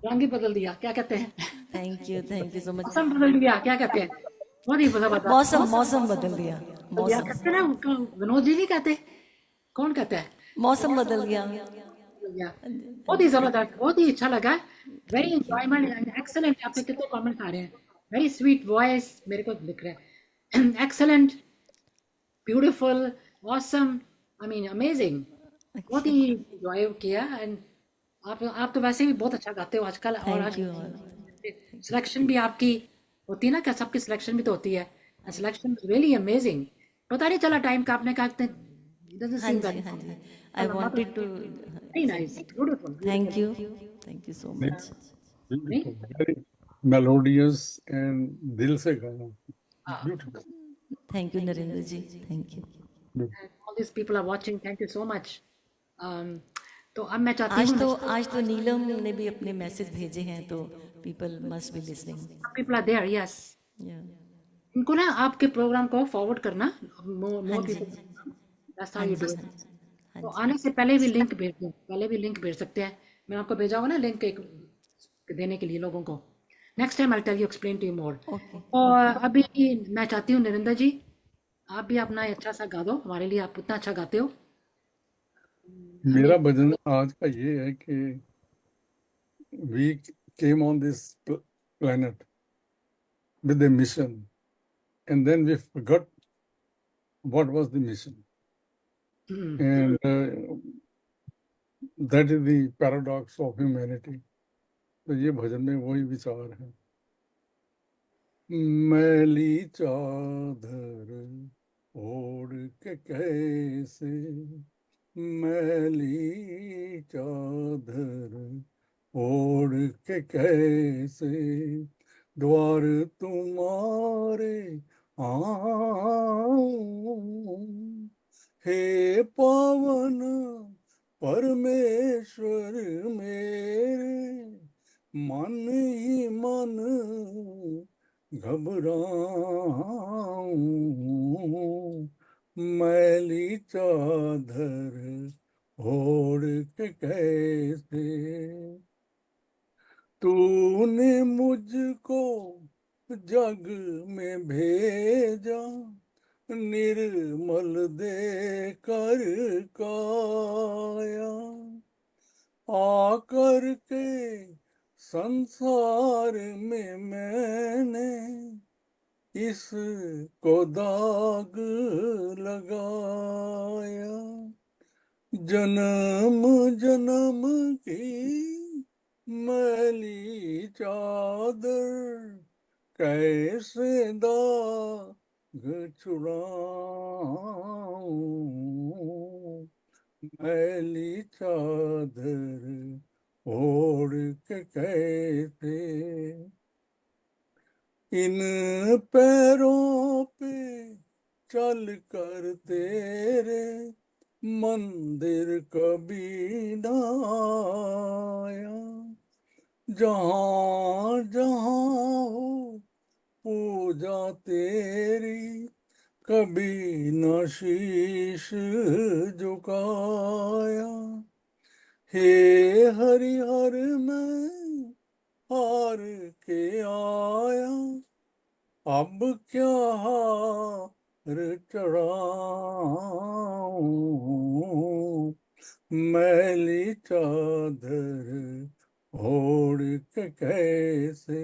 रंग ही बदल दिया, क्या कहते हैं, Thank you so much. मौसम बदल दिया, क्या कहते हैं, बहुत ही बता मौसम बदल दिया, बदल दिया, मौसम कहते हैं ना उनको, विनोद जी नहीं कहते, कौन कहता है, मौसम बदल गया। बदल गया। बहुत ही जबरदस्त, बहुत ही अच्छा लगा, वेरी इंजॉयमेंट एंड एक्सेलेंट। आपके कितने कमेंट्स आ रहे हैं, वेरी स्वीट वॉइस मेरे को लिख रहे हैं, excellent, beautiful, awesome, I mean amazing, बहुत ही इंजॉय किया। एंड आप तो वैसे भी बहुत अच्छा गाते हो आजकल, और Thank आज you all. सिलेक्शन भी आपकी होती है ना, क्या सबकी सिलेक्शन भी तो होती है, सिलेक्शन रियली अमेजिंग। पता नहीं चला टाइम का, आपने कहा it doesn't हाँ seem जी, that हाँ जी। I लंबा तो wanted to very nice, beautiful, thank beautiful, you. Thank you so much. नहीं, Very melodious and दिल से गाना, हाँ, beautiful. Thank you, Narendra ji. Thank you. and all these people are watching, thank you so much. तो अब मैं चाहती हूँ, आज तो नीलम ने भी अपने मैसेज भेजे हैं, तो people must be listening. people are there, yes, Yeah. इनको ना आपके प्रोग्राम को फॉरवर्ड करना, हाँ मोर जी, पीपल, दैट्स हाउ हाँ यू जी, डू हाँ इट। जी, हाँ तो जी। आने से पहले भी लिंक भेज दो, पहले भी लिंक भेज सकते हैं, मैं आपको भेजा होगा ना लिंक एक देने के लिए लोगों को, next time I tell you, explain to you more. Okay. और अभी मैं चाहती हूँ नरेंद्र जी, आप भी अपना अच्छा सा गा दो हमारे लिए, आप इतना अच्छा गाते हो, हमें मेरा भजन आज का ये है कि we came on this planet with a mission, and then we forgot what was the mission. And that is the paradox of humanity. तो ये भजन में वही विचार है। मैली चादर ओढ़ के कैसे, मैली चादर ओढ़ के कैसे द्वार तुम्हारे आऊं, हे पावन परमेश्वर मेरे, मन ही मन घबराऊं, मैली चादर ओढ़ के कैसे। तूने मुझको जग में भेजा, निर्मल दे कर काया, आकर के संसार में मैंने इसको दाग लगाया, जन्म जन्म की मैली चादर कैसे दाग छुड़ाऊं, मैली चादर ओढ़ के कैसे। इन पैरों पे चल कर तेरे मंदिर कभी न आया, जहाँ जहाँ हो पूजा तेरी कभी न शीश झुकाया, हे हरिहर मैं हार के आया, अब क्या हार चढ़ाऊं, मैली चादर ओढ़ के कैसे।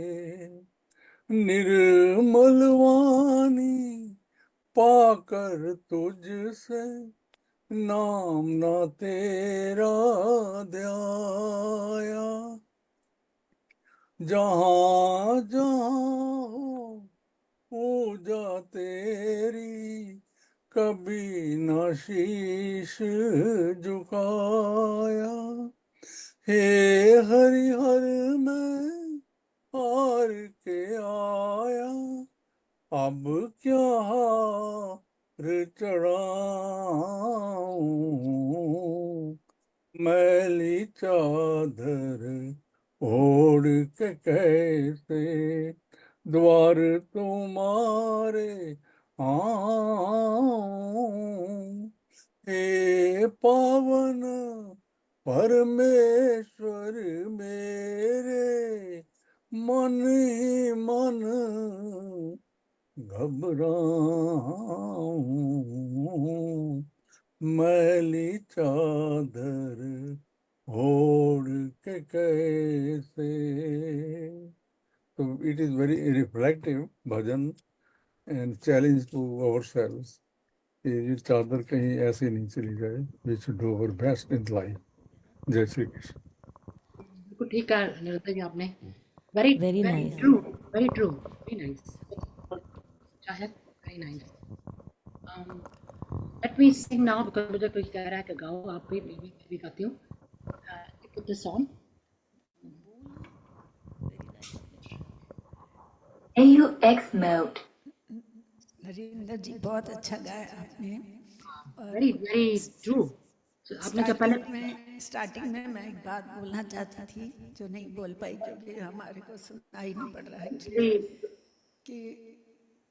निर्मल वाणी पाकर तुझसे नाम ना तेरा ध्याया, जहाँ जहाँ हो पूजा तेरी कभी न शीश झुकाया, हे हरिहर मैं हार के आया, अब क्या हार चढ़ाऊं, मैली चादर ओढ़ के कैसे द्वार तुम्हारे आऊं, हे पावन परमेश्वर मेरे मन ही मन घबराऊं, मैली चादर ओढ़ के कैसे। So it is very reflective bhajan and challenge to ourselves. ये चादर कहीं ऐसे नहीं चली जाए. We should do our best in life. जय श्री कृष्ण. बिल्कुल ठीक कहा निरंतर जी आपने. Very Very very nice. true, very true, very nice. अच्छा है, very nice. Let me sing now because मुझे कोई कह रहा है कि गाओ आप भी, मैं भी गाती हूँ. Put this on. AUX mode. Narendra जी बहुत अच्छा गाया आपने. Very very true. So आपने जब पहले स्टार्टिंग में मैं एक बात बोलना चाहती थी जो नहीं बोल पाई क्योंकि हमारे को सुनाई नहीं पड़ रहा है कि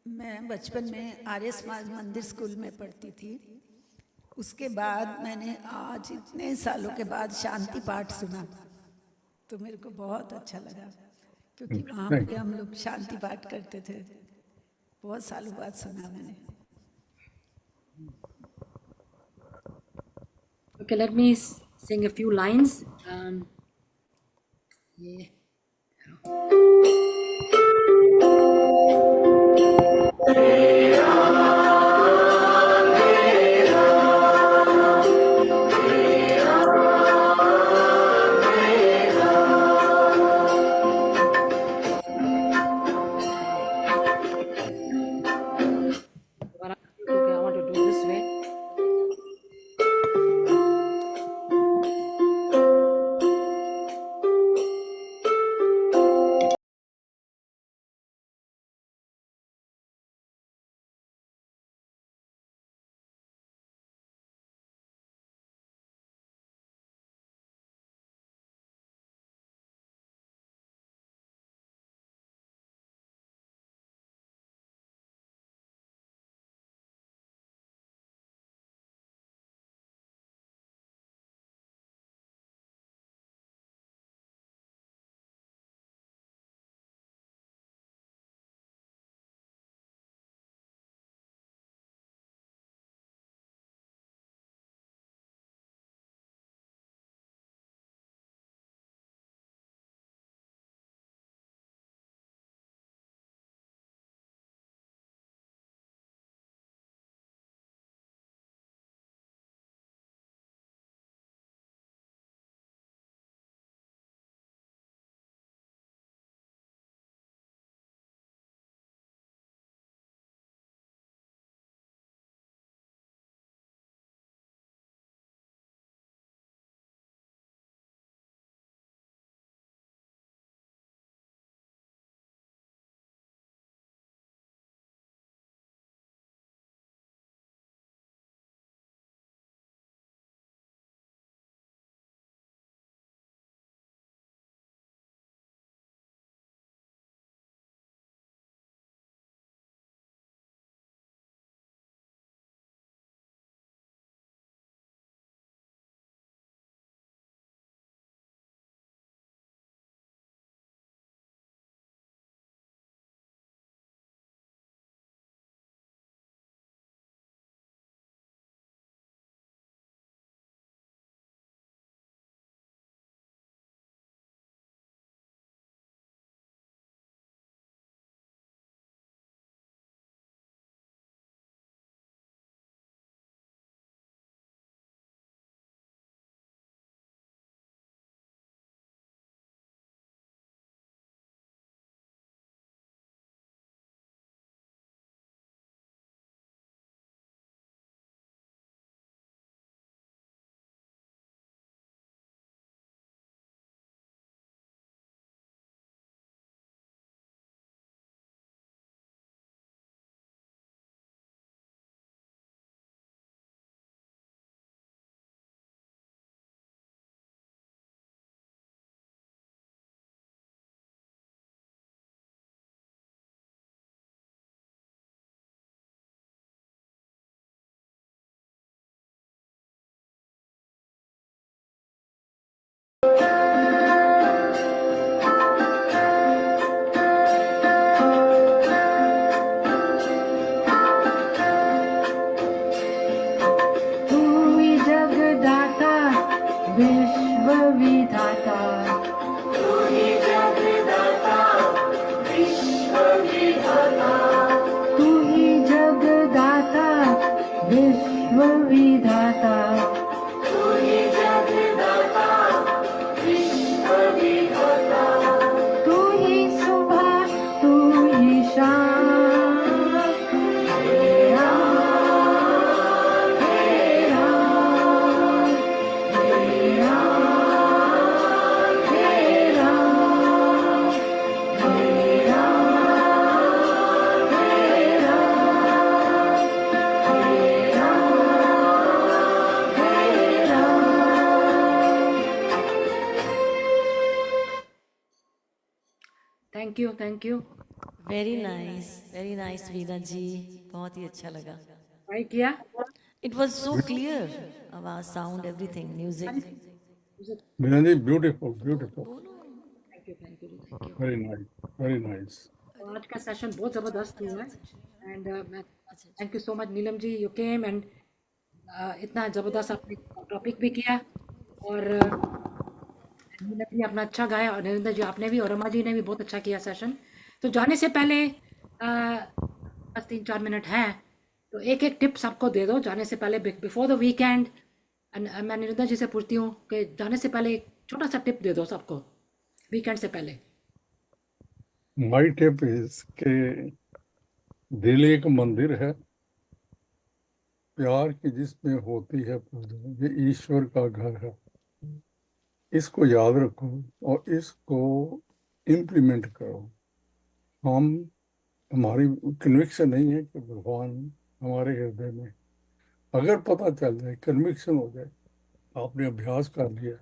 मैं बचपन में आर्य समाज मंदिर स्कूल में पढ़ती थी. उसके बाद मैंने आज इतने सालों के बाद शांति पाठ सुना तो मेरे को बहुत अच्छा लगा क्योंकि वहाँ पे हम लोग शांति पाठ करते थे. बहुत सालों बाद सुना मैंने. Okay, let me sing a few lines. Yeah. विधाता तू ही सुबह तू ही शाम तेरा तेरा तेरा तेरा तेरा thank you thank you very nice Veena ji, बहुत ही अच्छा लगा. ट्राई किया It was so clear, आवाज, sound, everything, music. Veena ji, beautiful, beautiful, thank you thank you very nice, very nice. आज का सेशन बहुत ज़बरदस्त हुआ है and thank you so much Neelam ji you came and इतना ज़बरदस्त आपने टॉपिक भी किया और नीलम जी अपना अच्छा गाया और नरेंद्र जी आपने भी और रमा जी ने भी बहुत अच्छा किया सेशन. तो जाने से पहले बस 3-4 मिनट हैं तो एक एक टिप्स आपको दे दो जाने से पहले बिफोर द वीकेंड. मैं नरेंद्र जी से पूछती हूँ कि जाने से पहले एक छोटा सा टिप दे दो सबको वीकेंड से पहले. My tip is कि दिल एक मंदिर है, प्यार की जिसमें होती है पूजा, ये ईश्वर का घर है. इसको याद रखो और इसको इम्प्लीमेंट करो. हमारी कन्विक्शन नहीं है कि भगवान हमारे हृदय में, अगर पता चल जाए, कन्विक्शन हो जाए, आपने अभ्यास कर लिया,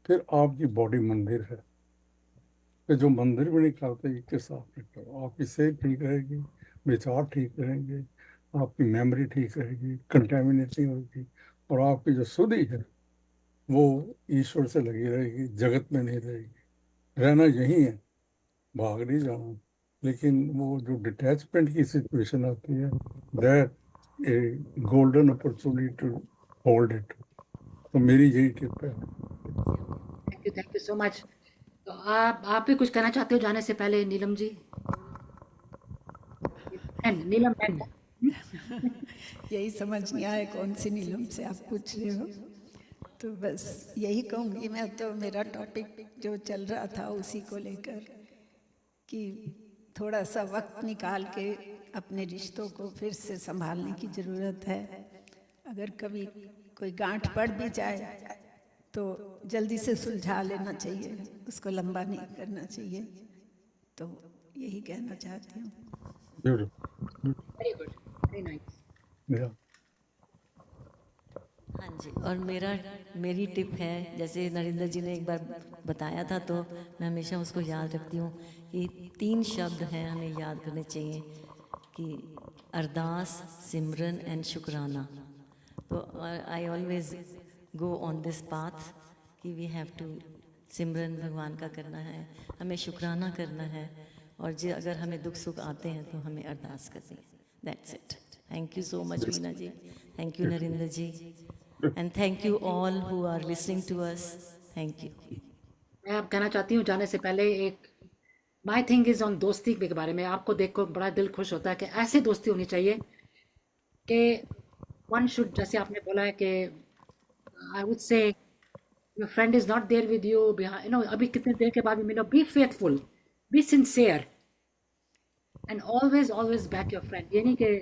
फिर आपकी बॉडी मंदिर है. कि जो मंदिर में निकालते हैं इसके साथ करो, आपकी सेहत ठीक रहेगी, विचार ठीक रहेंगे, आपकी मेमोरी ठीक रहेगी, कंटेमिनेट नहीं होगी, और आपकी जो शुद्धि है वो ईश्वर से लगी रहेगी, जगत में नहीं रहेगी. रहना यही है, भाग नहीं जाना. लेकिन वो जो डिटैचमेंट की सिचुएशन आती है, that a golden opportunity to hold it. तो मेरी यही टिप है. Thank you so much. तो आप भी कुछ कहना चाहते हो जाने से पहले नीलम जी? नीलम एंड यही समझ नहीं आया कौन सी नीलम से आप पूछ रहे हो. तो बस यही कहूँगी मैं, तो मेरा टॉपिक जो चल रहा था उसी को लेकर कि थोड़ा सा वक्त निकाल के अपने रिश्तों को फिर से संभालने की ज़रूरत है. अगर कभी कोई गांठ पड़ भी जाए तो जल्दी से सुलझा लेना चाहिए, उसको लंबा नहीं करना चाहिए. तो यही कहना चाहती हूँ. Beautiful. Very good very nice. Yeah. हाँ जी, और मेरी टिप है, जैसे नरेंद्र जी ने एक बार बताया था तो मैं हमेशा उसको याद रखती हूँ कि 3 शब्द हैं हमें याद करने चाहिए कि अरदास, सिमरन एंड शुक्राना. तो I always go on this path कि वी हैव टू सिमरन भगवान का करना है, हमें शुक्राना करना है, और जो अगर हमें दुख सुख आते हैं तो हमें अरदास करनी है. That's it. Thank you so much Veena ji, thank you Narendra ji, and thank you all who are listening to us. Thank you. मैं आप कहना चाहती हूँ जाने से पहले एक माई थिंग इज ऑन दोस्ती के बारे में. आपको देखो बड़ा दिल खुश होता है कि ऐसी दोस्ती होनी चाहिए कि वन शुड, जैसे आपने बोला है कि I would say your friend is not there with you you know, अभी कितने देर के बाद भी मिलो, be faithful, be sincere and always always back your friend. ये नहीं कि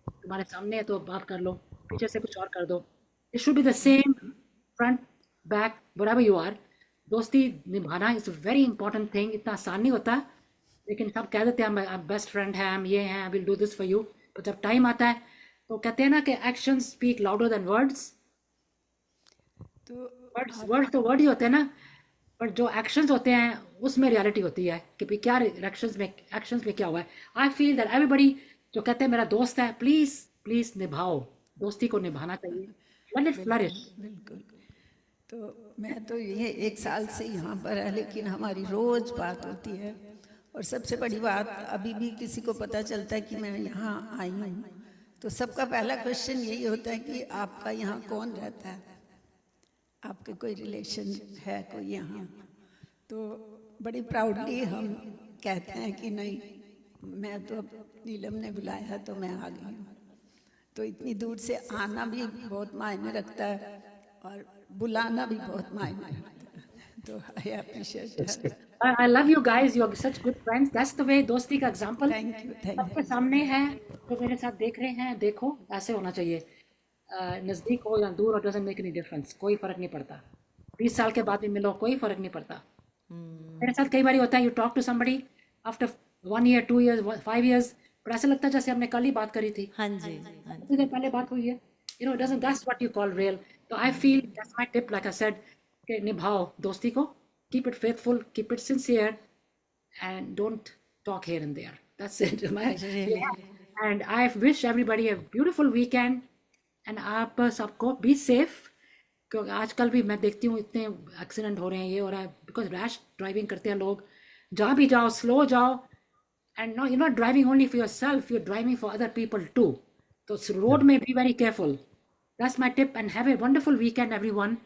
तुम्हारे सामने है तो बात कर लो, पीछे से कुछ और कर दो. It should be the same front back wherever you are. दोस्ती निभाना is a very important thing. इतना आसान नहीं होता, लेकिन सब कह देते हैं हम बेस्ट फ्रेंड हैं, हम ये हैं, will do this for you. तो जब टाइम आता है तो कहते हैं ना कि action speak louder than words. तो वर्ड्स तो वर्ड ही होते हैं ना, पर जो एक्शंस होते हैं उसमें रियलिटी होती है कि भाई क्या एक्शंस में क्या हुआ है. आई फील दैट एवरीबडी जो कहते हैं मेरा दोस्त है, प्लीज प्लीज निभाओ, दोस्ती को निभाना चाहिए. Let it flourish. बिल्कुल. तो मैं तो ये 1 साल से यहाँ पर है, लेकिन हमारी रोज बात होती है. और सबसे बड़ी बात, अभी भी किसी को पता चलता है कि मैं यहाँ आई हूँ तो सबका पहला क्वेश्चन यही होता है कि आपका यहाँ कौन रहता है, आपके कोई रिलेशन है कोई यहाँ. तो बड़ी प्राउडली हम कहते हैं कि नहीं, मैं तो नीलम ने बुलाया तो मैं आ गई हूँ. तो इतनी दूर से आना भी बहुत मायने रखता है और बुलाना भी बहुत मायने रखता है, तो I appreciate. I love you guys. You are such good friends. That's the way दोस्ती का example थैंक यू सबके सामने है। जो मेरे साथ देख रहे हैं, देखो ऐसे होना चाहिए। नजदीक हो या दूर, और doesn't make any difference, कोई फर्क नहीं पड़ता। 20 साल के बाद भी मिलो, कोई फर्क नहीं पड़ता। मेरे साथ कई बार होता है, you talk to somebody after 1 year, 2 years, 5 years, पर ऐसा लगता है जैसे हमने कल ही बात करी थी, हाँ जी, हाँ जी। कुछ दिन पहले बात हुई है। You know, it doesn't, that's what you call real. So I feel that's my tip, like I said, कि निभाओ दोस्ती को, keep it faithful, keep it sincere, and don't talk here and there. That's it. Really. And I wish everybody a beautiful weekend. And आप सबको be safe. क्योंकि आजकल भी मैं देखती हूँ इतने एक्सीडेंट हो रहे हैं, ये हो रहा है, बिकॉज रैश ड्राइविंग करते हैं लोग। जहाँ भी जाओ स्लो जाओ, and know you not driving only for yourself, you are driving for other people too. तो रोड में be very careful. That's my tip, and have a wonderful weekend everyone.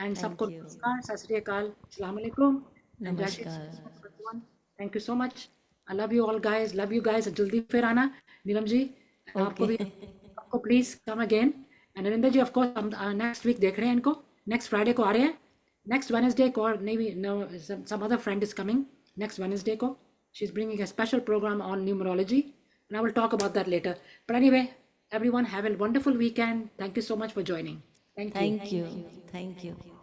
And सबको you. नमस्कार, सत श्री अकाल, अस्सलाम वालेकुम, and जय श्री नमस्कार। Krishna. Thank you so much. I love you all guys, love you guys. जल्दी फिर आना नीलम जी, आपको भी, आपको please come again. And Narendra ji, of course हम नेक्स्ट वीक देख रहे हैं इनको, नेक्स्ट फ्राइडे को आ रहे हैं, नेक्स्ट वेडनेसडे को, और नहीं, some other friend is coming next Wednesday को। She is bringing a special programme on numerology, and I will talk about that later. But anyway, everyone have a wonderful weekend. Thank you so much for joining. Thank you. Thank you. Thank you.